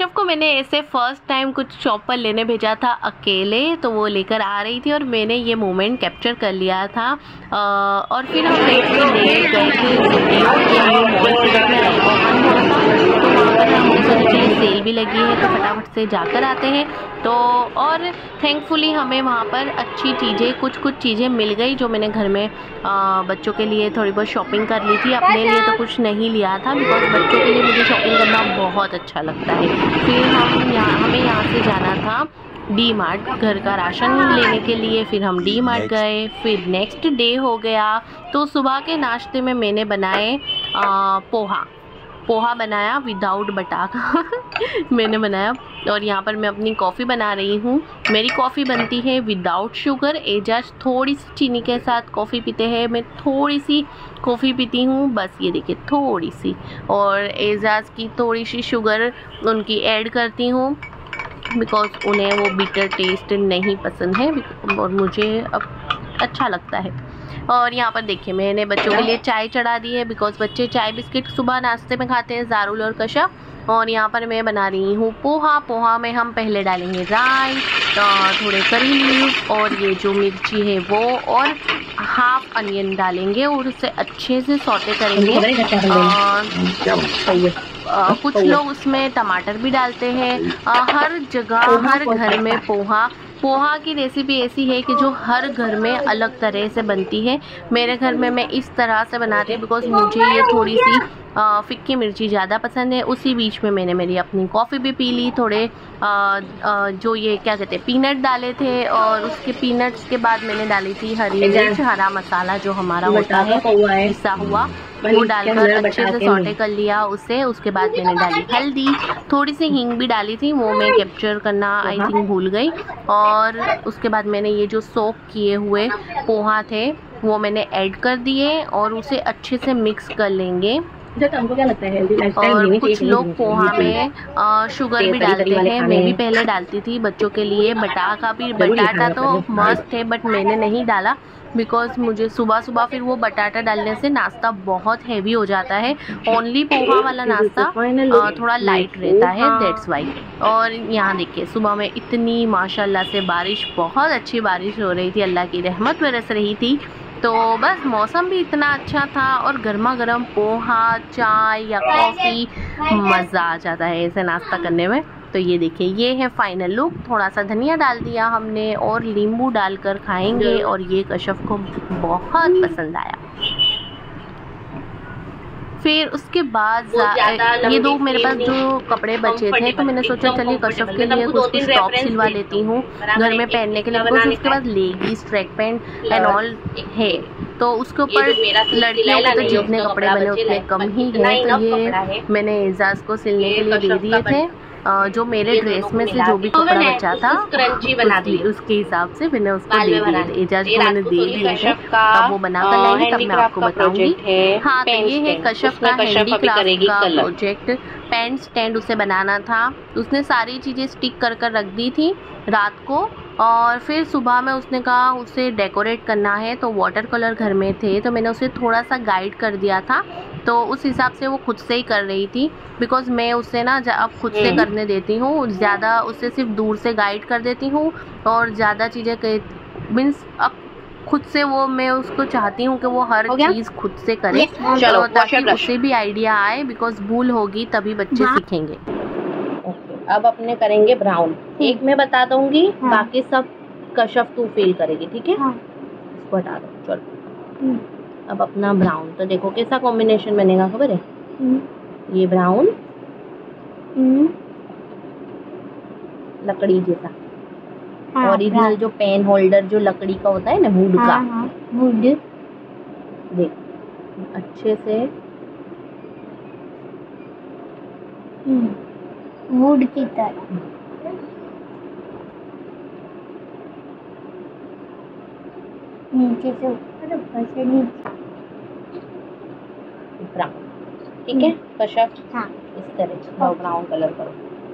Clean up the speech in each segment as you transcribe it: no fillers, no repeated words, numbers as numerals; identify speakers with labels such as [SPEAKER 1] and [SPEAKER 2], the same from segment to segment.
[SPEAKER 1] कश्यप को मैंने ऐसे फर्स्ट टाइम कुछ शॉप पर लेने भेजा था अकेले, तो वो लेकर आ रही थी और मैंने ये मोमेंट कैप्चर कर लिया था। और फिर हम ले गए थे ज़ूडियो, ये न्यू मॉल सूरत में ओपन हुआ था, तो वहाँ पर हमने सोचा कि सेल भी लगी है तो फटाफट से जाकर आते हैं। तो और थैंकफुली हमें वहाँ पर अच्छी चीज़ें कुछ चीज़ें मिल गई जो मैंने घर में बच्चों के लिए थोड़ी बहुत शॉपिंग कर ली थी। अपने लिए तो कुछ नहीं लिया था बिकॉज बच्चों के लिए मुझे शॉपिंग करना बहुत अच्छा लगता है। फिर हमें यहाँ से जाना था डी मार्ट घर का राशन लेने के लिए। फिर हम डी मार्ट गए। फिर नेक्स्ट डे हो गया, तो सुबह के नाश्ते में मैंने बनाए पोहा बनाया विदाउट बटाका मैंने बनाया। और यहाँ पर मैं अपनी कॉफ़ी बना रही हूँ। मेरी कॉफ़ी बनती है विदाउट शुगर। एजाज थोड़ी सी चीनी के साथ कॉफ़ी पीते हैं, मैं थोड़ी सी कॉफ़ी पीती हूँ, बस ये देखिए थोड़ी सी। और एजाज की थोड़ी सी शुगर उनकी ऐड करती हूँ बिकॉज उन्हें वो बिटर टेस्ट नहीं पसंद है और मुझे अब अच्छा लगता है। और यहाँ पर देखिए मैंने बच्चों के लिए चाय चढ़ा दी है बिकॉज बच्चे चाय बिस्किट सुबह नाश्ते में खाते हैं, जारुल और कश्यप। और यहाँ पर मैं बना रही हूँ पोहा में हम पहले डालेंगे राई, थोड़े करी लीव्स और ये जो मिर्ची है वो, और हाफ अनियन डालेंगे और उसे अच्छे से सौटे करेंगे। कुछ लोग उसमें टमाटर भी डालते हैं। हर जगह हर घर में पोहा की रेसिपी ऐसी है कि जो हर घर में अलग तरह से बनती है। मेरे घर में मैं इस तरह से बनाती हूँ बिकॉज मुझे ये थोड़ी सी फिक्की मिर्ची ज़्यादा पसंद है। उसी बीच में मैंने मेरी अपनी कॉफ़ी भी पी ली। थोड़े जो ये क्या कहते हैं पीनट डाले थे और उसके पीनट्स के बाद मैंने डाली थी हरी मिर्च, हरा मसाला जो हमारा होता है पिसा हुआ, वो डालकर अच्छे से सौटे कर लिया उसे। उसके बाद मैंने डाली हल्दी, थोड़ी सी हींग भी डाली थी, वो मैं कैप्चर करना आई थिंक भूल गई। और उसके बाद मैंने ये जो सोक किए हुए पोहा थे वो मैंने ऐड कर दिए और उसे अच्छे से मिक्स कर लेंगे।
[SPEAKER 2] हमको क्या लगता है
[SPEAKER 1] और कुछ लोग पोहा में शुगर भी डालते हैं, मैं भी पहले डालती थी बच्चों के लिए। बटाटा तो मस्त है बट मैंने नहीं डाला बिकॉज मुझे सुबह फिर वो बटाटा डालने से नाश्ता बहुत हैवी हो जाता है। ओनली पोहा वाला नाश्ता थोड़ा लाइट रहता है, दैट्स वाई। और यहाँ देखिए सुबह में इतनी माशाल्लाह से बारिश, बहुत अच्छी बारिश हो रही थी, अल्लाह की रहमत बरस रही थी। तो बस मौसम भी इतना अच्छा था और गर्मा गर्म पोहा, चाय या कॉफ़ी, मज़ा आ जाता है ऐसे नाश्ता करने में। तो ये देखिए ये है फाइनल लुक। थोड़ा सा धनिया डाल दिया हमने और नींबू डालकर खाएंगे और ये कश्यप को बहुत पसंद आया। फिर उसके बाद ये दो मेरे पास जो कपड़े बचे थे तो मैंने सोचा चलिए कश्यप के लिए कुछ टॉप सिलवा लेती हूँ घर में पहनने के लिए। कुछ उसके बाद leggings, track pant and all है, तो उसके ऊपर लड़कियों के तो जितने कपड़े बने उतने कम ही हैं। तो ये मैंने एजाज को सिलने के लिए दे दिए थे। जो मेरे ड्रेस में से जो भी कपड़ा बचा था उसके हिसाब से मैंने उसको दे दिया। एजाज को मैंने दे दिए थे, अब वो बना कर लाएंगे तब मैं आपको बताऊंगी। हाँ, तो ये है कश्यप का हैंडीक्राफ्ट का प्रोजेक्ट। पेन स्टैंड उसे बनाना था, उसने सारी चीज़ें स्टिक कर रख दी थी रात को। और फिर सुबह में उसने कहा उसे डेकोरेट करना है, तो वाटर कलर घर में थे तो मैंने उसे थोड़ा सा गाइड कर दिया था, तो उस हिसाब से वो खुद से ही कर रही थी। बिकॉज मैं उससे ना अब खुद से करने देती हूँ, ज़्यादा उससे सिर्फ दूर से गाइड कर देती हूँ और ज़्यादा चीज़ें मीन्स अब खुद से वो मैं उसको चाहती हूँ कि वो हर चीज़ खुद से करे, तो ताकि उसे भी आइडिया आए। बिकॉज भूल होगी तभी बच्चे सीखेंगे। अब अपने करेंगे ब्राउन। एक मैं बता दूंगी, बाकी सब कश्यप तू फील करेगी, ठीक है? इसको हटा दो, चलो। अब अपना ब्राउन तो देखो कैसा कॉम्बिनेशन बनेगा, खबर है? ये ब्राउन लकड़ी जैसा, ओरिजिनल जो पेन होल्डर जो लकड़ी का होता है ना, वुड का, वुड देख अच्छे से
[SPEAKER 2] वुड की तरह नीचे से ऊपर से नीचे
[SPEAKER 1] ब्राउन, ठीक है कश्यप?
[SPEAKER 2] हाँ,
[SPEAKER 1] इस तरह ब्राउन कलर करो।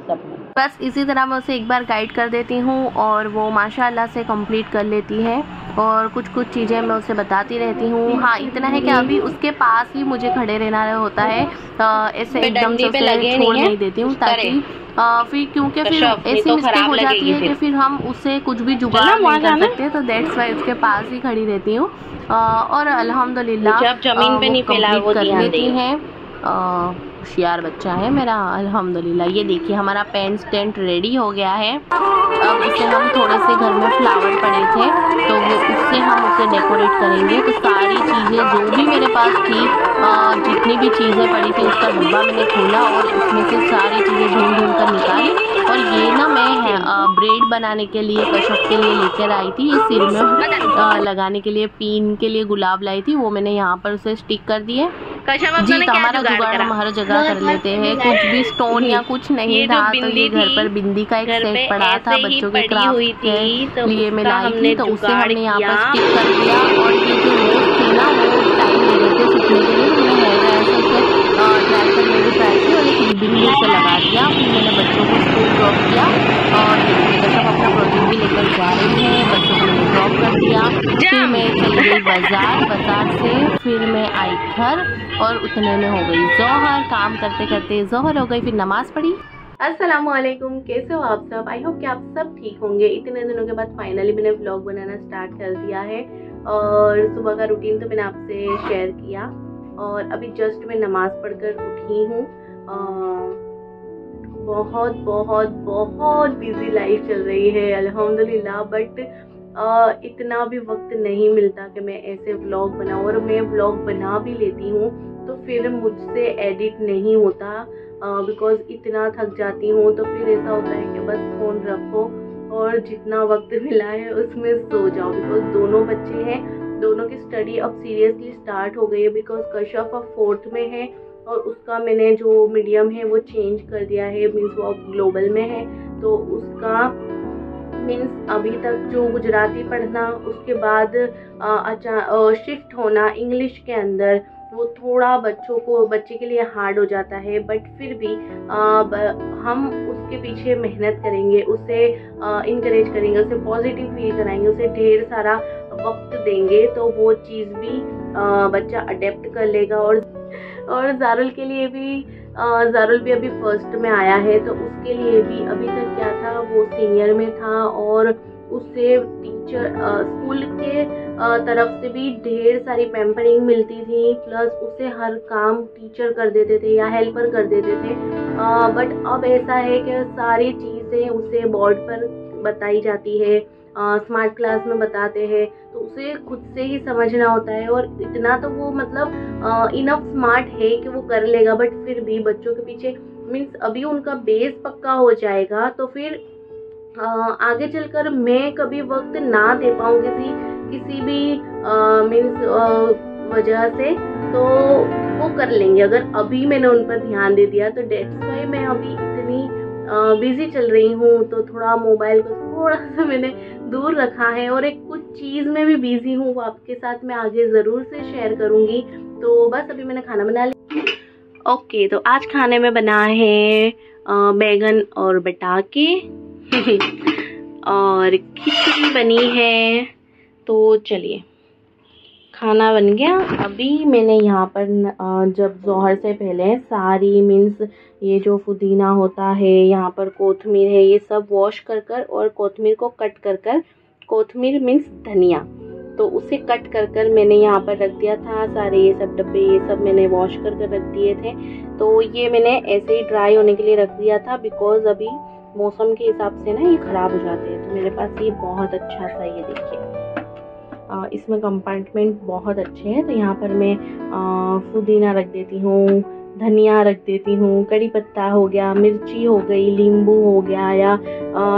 [SPEAKER 2] सब में।
[SPEAKER 1] बस इसी तरह मैं उसे एक बार गाइड कर देती हूँ और वो माशाल्लाह से कंप्लीट कर लेती है। और कुछ कुछ चीज़ें मैं उसे बताती रहती हूँ। हाँ, इतना है कि अभी उसके पास ही मुझे खड़े रहना होता है, ऐसे एकदम से उसे छोड़ नहीं देती हूँ, ताकि फिर क्योंकि फिर ऐसी मिस्टेक हो जाती है कि फिर हम उससे कुछ भी जुगाड़ नहीं कर सकते, तो दैट्स वाई उसके पास ही खड़ी रहती हूँ। और अल्हम्दुलिल्लाह
[SPEAKER 2] जब जमीन पे नहीं फैला वो
[SPEAKER 1] कर लेती हैं। होशियार बच्चा है मेरा अल्हम्दुलिल्लाह। ये देखिए हमारा पेन स्टैंड रेडी हो गया है। अब इसे हम थोड़े से घर में फ्लावर पड़े थे तो वो उससे हम उसे डेकोरेट करेंगे। तो सारी चीज़ें जो भी मेरे पास थी, जितनी भी चीज़ें पड़ी थी उसका डब्बा मैंने खोला और उसमें से सारी चीज़ें ढूंढ ढूंढ कर निकाली। और ये ना मैं ब्रेड बनाने के लिए कशफ के लिए लेकर आई थी। ये सिर में लगाने के लिए पीन के लिए गुलाब लाई थी, वो मैंने यहाँ पर उसे स्टिक कर दिए जी। तो हमारा जुगाड़ हम हर जगह कर लेते हैं। कुछ भी स्टोन या कुछ नहीं था तो ये घर पर बिंदी का एक सेट पड़ा था बच्चों के क्राफ्ट के लिए मैं लाई थी, तो उसे हमने यहाँ पर स्टिक कर दिया। और ये जो रोज थे ना वो टाइम ले रहे थे सूखने के लिए, तो मैंने हेयर ड्रायर से ड्राई करने की ट्राई की और एक रिबिन भी उसे लगा दिया। फिर मैंने बच्चों को स्कूल ड्रॉप किया और सब अपना प्रोजेक्ट भी लेकर जा रही है। बच्चों को मैंने ड्रॉप कर दिया। फिर मैं चली गई बाजार से फिर मैं आई घर और उतने में हो गई ज़ोहर। काम करते करते ज़ोहर हो गई, फिर नमाज़ पढ़ी। अस्सलामुअलैकुम, कैसे हो आप सब? आई होप कि आप सब ठीक होंगे। इतने दिनों के बाद फाइनली मैंने व्लॉग बनाना स्टार्ट कर दिया है और सुबह का रूटीन तो मैंने आपसे शेयर किया। और अभी जस्ट मैं नमाज़ पढ़कर उठी हूँ। बहुत बहुत बहुत बिजी लाइफ चल रही है अल्हम्दुलिल्लाह, बट इतना भी वक्त नहीं मिलता कि मैं ऐसे व्लॉग बनाऊँ। और मैं व्लॉग बना भी लेती हूँ तो फिर मुझसे एडिट नहीं होता, बिकॉज़ इतना थक जाती हूँ। तो फिर ऐसा होता है कि बस फ़ोन रखो और जितना वक्त मिला है उसमें सो जाओ। बिकॉज़ दोनों बच्चे हैं, दोनों की स्टडी अब सीरियसली स्टार्ट हो गई है। बिकॉज़ कशफ अब 4th में है और उसका मैंने जो मीडियम है वो चेंज कर दिया है, मीन्स वो अब ग्लोबल में है। तो उसका मीन्स अभी तक जो गुजराती पढ़ना, उसके बाद शिफ्ट होना इंग्लिश के अंदर, वो थोड़ा बच्चे के लिए हार्ड हो जाता है। बट फिर भी हम उसके पीछे मेहनत करेंगे, उसे इनकरेज करेंगे, उसे पॉजिटिव फील कराएंगे, उसे ढेर सारा वक्त देंगे तो वो चीज़ भी बच्चा अडेप्ट कर लेगा। और ज़ारुल के लिए भी ज़ारुल भी अभी 1st में आया है, तो उसके लिए भी अभी तक क्या था, वो सीनियर में था और उससे टीचर स्कूल के तरफ से भी ढेर सारी पैम्परिंग मिलती थी, प्लस उसे हर काम टीचर कर देते थे या हेल्पर कर देते थे। बट अब ऐसा है कि सारी चीज़ें उसे बोर्ड पर बताई जाती है, स्मार्ट क्लास में बताते हैं, तो उसे खुद से ही समझना होता है। और इतना तो वो मतलब इनफ स्मार्ट है कि वो कर लेगा, बट फिर भी बच्चों के पीछे मीन्स अभी उनका बेस पक्का हो जाएगा तो फिर आगे चलकर मैं कभी वक्त ना दे पाऊँ किसी भी मीन्स वजह से, तो वो कर लेंगे। अगर अभी मैंने उन पर ध्यान दे दिया तो डेट्स वाई मैं अभी इतनी बिजी चल रही हूँ, तो थोड़ा मोबाइल को थोड़ा सा मैंने दूर रखा है। और एक कुछ चीज़ में भी बिजी हूँ, वो आपके साथ मैं आगे ज़रूर से शेयर करूँगी। तो बस अभी मैंने खाना बना लिया। ओके, तो आज खाने में बना है बैगन और बटाके और खिचड़ी बनी है। तो चलिए, खाना बन गया। अभी मैंने यहाँ पर जब ज़ोहर से पहले सारी मीन्स ये जो पुदीना होता है, यहाँ पर कोथमीर है, ये सब वॉश कर और कोथमीर को कट कर कोथमीर मीन्स धनिया, तो उसे कट कर मैंने यहाँ पर रख दिया था। सारे ये सब डब्बे ये सब मैंने वॉश कर रख दिए थे। तो ये मैंने ऐसे ही ड्राई होने के लिए रख दिया था, बिकॉज अभी मौसम के हिसाब से ना ये ख़राब हो जाते हैं। तो मेरे पास ये बहुत अच्छा सा, ये देखिए इसमें कंपार्टमेंट बहुत अच्छे हैं। तो यहाँ पर मैं पुदीना रख देती हूँ, धनिया रख देती हूँ, कड़ी पत्ता हो गया, मिर्ची हो गई, नींबू हो गया, या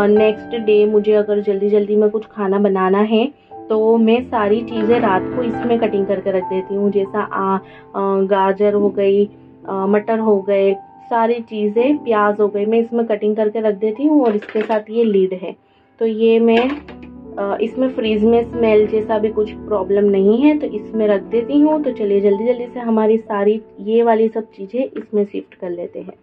[SPEAKER 1] नेक्स्ट डे मुझे अगर जल्दी में कुछ खाना बनाना है तो मैं सारी चीज़ें रात को इसमें कटिंग करके रख देती हूँ। जैसा गाजर हो गई, मटर हो गए, सारी चीज़ें, प्याज हो गई, मैं इसमें कटिंग करके रख देती हूँ। और इसके साथ ये लीड है, तो ये मैं इसमें फ्रीज में स्मेल जैसा भी कुछ प्रॉब्लम नहीं है, तो इसमें रख देती हूँ। तो चलिए जल्दी से हमारी सारी ये वाली सब चीज़ें इसमें शिफ्ट कर लेते हैं।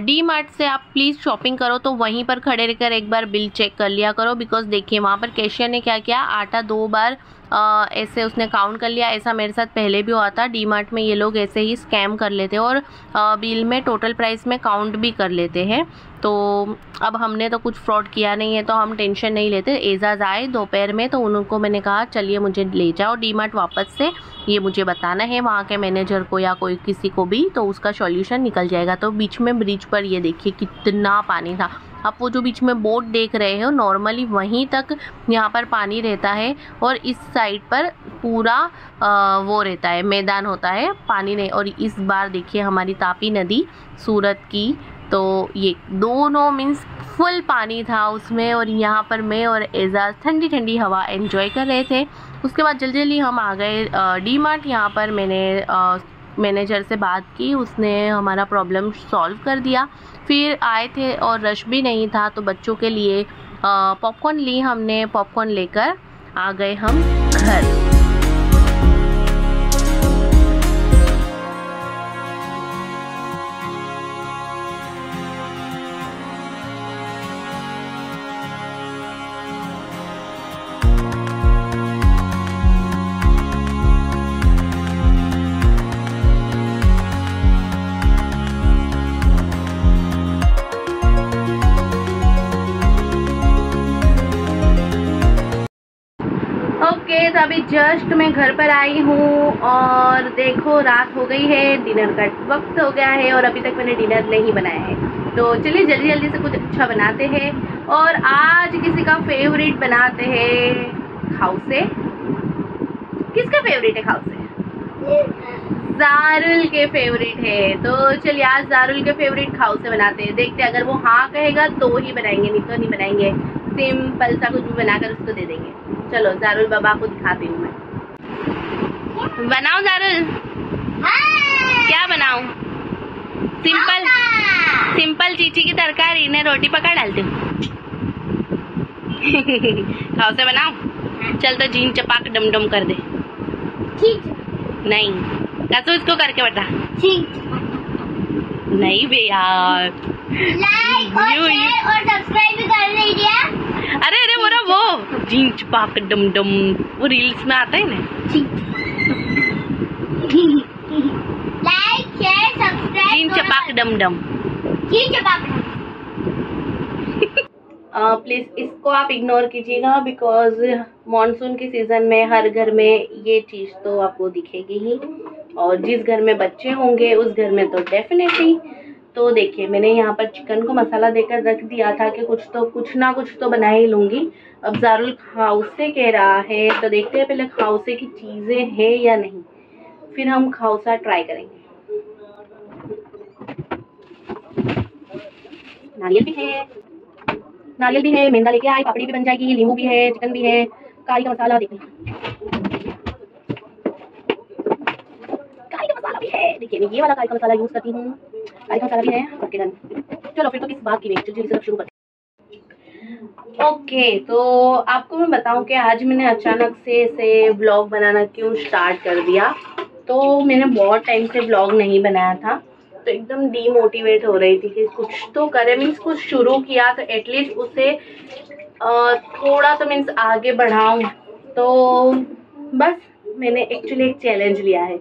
[SPEAKER 1] डी मार्ट से आप प्लीज़ शॉपिंग करो तो वहीं पर खड़े रहकर एक बार बिल चेक कर लिया करो, बिकॉज देखिए वहाँ पर कैशियर ने क्या किया, आटा 2 बार ऐसे उसने काउंट कर लिया। ऐसा मेरे साथ पहले भी हुआ था। डी मार्ट में ये लोग ऐसे ही स्कैम कर लेते हैं और बिल में टोटल प्राइस में काउंट भी कर लेते हैं। तो अब हमने तो कुछ फ्रॉड किया नहीं है तो हम टेंशन नहीं लेते। एजाज आए दोपहर में तो उनको मैंने कहा चलिए मुझे ले जाओ डी मार्ट वापस से, ये मुझे बताना है वहाँ के मैनेजर को या कोई किसी को भी, तो उसका सॉल्यूशन निकल जाएगा। तो बीच में ब्रिज पर ये देखिए कितना पानी था। आप वो जो बीच में बोट देख रहे हो नॉर्मली वहीं तक यहाँ पर पानी रहता है और इस साइड पर पूरा वो रहता है, मैदान होता है, पानी नहीं। और इस बार देखिए हमारी तापी नदी सूरत की, तो ये दोनों मीन्स फुल पानी था उसमें और यहाँ पर मैं और एजाज ठंडी ठंडी हवा एंजॉय कर रहे थे। उसके बाद जल्दी जल्दी हम आ गए डी मार्ट। यहाँ पर मैंने मैनेजर से बात की, उसने हमारा प्रॉब्लम सॉल्व कर दिया। फिर आए थे और रश भी नहीं था तो बच्चों के लिए पॉपकॉर्न ली हमने। पॉपकॉर्न लेकर आ गए हम घर। ओके, तो अभी जस्ट मैं घर पर आई हूँ और देखो रात हो गई है, डिनर का वक्त हो गया है और अभी तक मैंने डिनर नहीं बनाया है। तो चलिए जल्दी जल्दी से कुछ अच्छा बनाते हैं और आज किसी का फेवरेट बनाते हैं, खाउसे। किसका फेवरेट है खाउसे? जारुल के फेवरेट है। तो चलिए आज जारुल के फेवरेट खाउसे बनाते हैं। देखते हैं अगर वो हाँ कहेगा तो ही बनाएंगे, नहीं तो नहीं बनाएंगे। सिंपल सा कुछ भी बनाकर उसको दे देंगे। चलो जारुल बाबा को दिखाती हूँ मैं। बनाओ जारुल, क्या बनाऊं? सिंपल चीची की तरकारी, इन्हें रोटी पका डालती हूँ। खाउसे बनाओ। चल तो जीन चपाक डम डम कर दे। नहीं कसो इसको करके बता। नहीं बे यार,
[SPEAKER 2] लाइक और शेयर और सब्सक्राइब भी कर लीजिए।
[SPEAKER 1] अरे अरे बोरा वो जीन चपाक डम डम, वो रील्स में आता है ना।
[SPEAKER 2] लाइक शेयर सब्सक्राइब
[SPEAKER 1] जीन चपाक डम डम। प्लीज इसको आप इग्नोर कीजिएगा बिकॉज मॉनसून के सीजन में हर घर में ये चीज तो आपको दिखेगी ही, और जिस घर में बच्चे होंगे उस घर में तो डेफिनेटली। तो देखिए मैंने यहाँ पर चिकन को मसाला देकर रख दिया था कि कुछ ना कुछ तो बना ही लूँगी। अब जारुल खाउसे कह रहा है तो देखते हैं पहले खाउसे की चीज़ें हैं या नहीं, फिर हम खाउसा ट्राई करेंगे। नारियल भी है, मैदा लेके आई, पापड़ी भी बन जाएगी, नींबू भी है, चिकन भी है, कढ़ी का मसाला देखिए, कढ़ी का मसाला भी है। देखिए मैं ये वाला कढ़ी का मसाला यूज करती हूँ। कढ़ी का मसाला भी है। Okay done. चलो फिर तो किस बात की वेट, जल्दी से शुरू करते हैं। ओके, तो आपको मैं बताऊं कि आज मैंने अचानक से इसे व्लॉग बनाना क्यों स्टार्ट कर दिया। तो मैंने बहुत टाइम से व्लॉग नहीं बनाया था, तो एकदम डीमोटिवेट हो रही थी कि कुछ तो करे, मीन्स कुछ शुरू किया तो एटलीस्ट उसे थोड़ा तो मीन्स आगे बढ़ाऊं। तो बस मैंने एक्चुअली एक चैलेंज लिया है,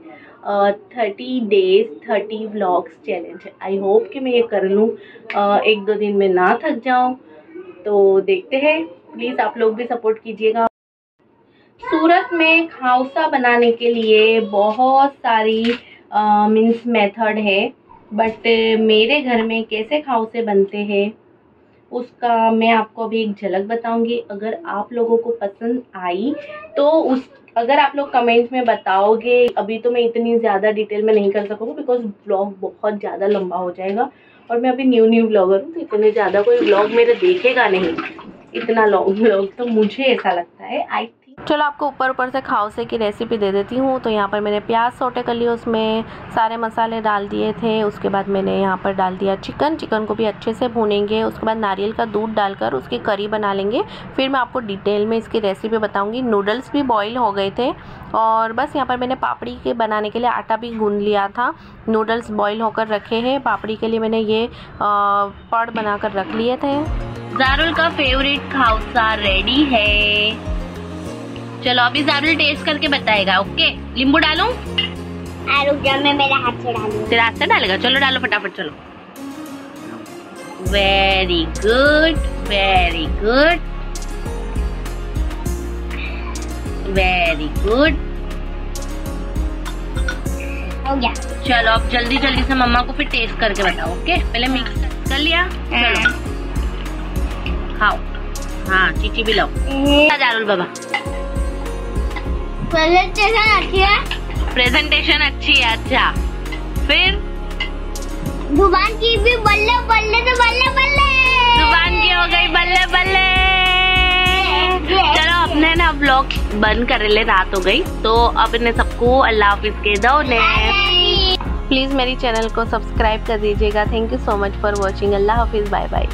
[SPEAKER 1] 30 days 30 vlogs challenge. I hope कि मैं ये कर लूँ, 1-2 दिन में ना थक जाऊं। तो देखते हैं, प्लीज़ आप लोग भी सपोर्ट कीजिएगा। सूरत में खाउसा बनाने के लिए बहुत सारी मीन्स मेथड है, बट मेरे घर में कैसे खाउसे बनते हैं उसका मैं आपको अभी एक झलक बताऊंगी। अगर आप लोगों को पसंद आई तो अगर आप लोग कमेंट में बताओगे। अभी तो मैं इतनी ज़्यादा डिटेल में नहीं कर सकूँगी बिकॉज व्लॉग बहुत ज़्यादा लंबा हो जाएगा और मैं अभी न्यू व्लॉगर हूँ, तो इतने ज़्यादा कोई व्लॉग मेरा देखेगा नहीं, इतना लॉन्ग व्लॉग। तो मुझे ऐसा लगता है, आई थिंक चलो आपको ऊपर ऊपर से खाउसे की रेसिपी दे देती हूँ। तो यहाँ पर मैंने प्याज सौटे कर लिया, उसमें सारे मसाले डाल दिए थे। उसके बाद मैंने यहाँ पर डाल दिया चिकन को भी अच्छे से भूनेंगे। उसके बाद नारियल का दूध डालकर उसकी करी बना लेंगे। फिर मैं आपको डिटेल में इसकी रेसिपी बताऊँगी। नूडल्स भी बॉईल हो गए थे और बस यहाँ पर मैंने पापड़ी के बनाने के लिए आटा भी गूँध लिया था। नूडल्स बॉईल होकर रखे हैं। पापड़ी के लिए मैंने ये पड़ बनाकर रख लिए थे।
[SPEAKER 3] जारुल का फेवरेट खाउसा रेडी है। चलो अभी जारुल टेस्ट करके बताएगा। ओके, नींबू डालूं?
[SPEAKER 2] रुक जा, मैं मेरे हाथ से डालूं।
[SPEAKER 3] तेरा हाथ से डालेगा? चलो डालो फटाफट। चलो, very good, very good, very good,
[SPEAKER 2] हो गया।
[SPEAKER 3] चलो अब जल्दी जल्दी से मम्मा को फिर टेस्ट करके बताओ। ओके, पहले मिक्स कर लिया। चलो खाओ। हाँ, चीची भी लाओ। जारुल बाबा,
[SPEAKER 2] प्रेजेंटेशन अच्छी है।
[SPEAKER 3] प्रेजेंटेशन अच्छी है। अच्छा, फिर
[SPEAKER 2] जुबान की भी बल्ले बल्ले तो बल्ले बल्ले।
[SPEAKER 3] जुबान की हो गई बल्ले बल्ले। चलो अपने ना व्लॉग बंद कर ले, रात हो गई। तो अब इन्हें सबको अल्लाह हाफिज के दो ने।
[SPEAKER 1] प्लीज़ मेरी चैनल को सब्सक्राइब कर दीजिएगा। Thank you so much for watching. अल्लाह हाफिज़, बाय बाय।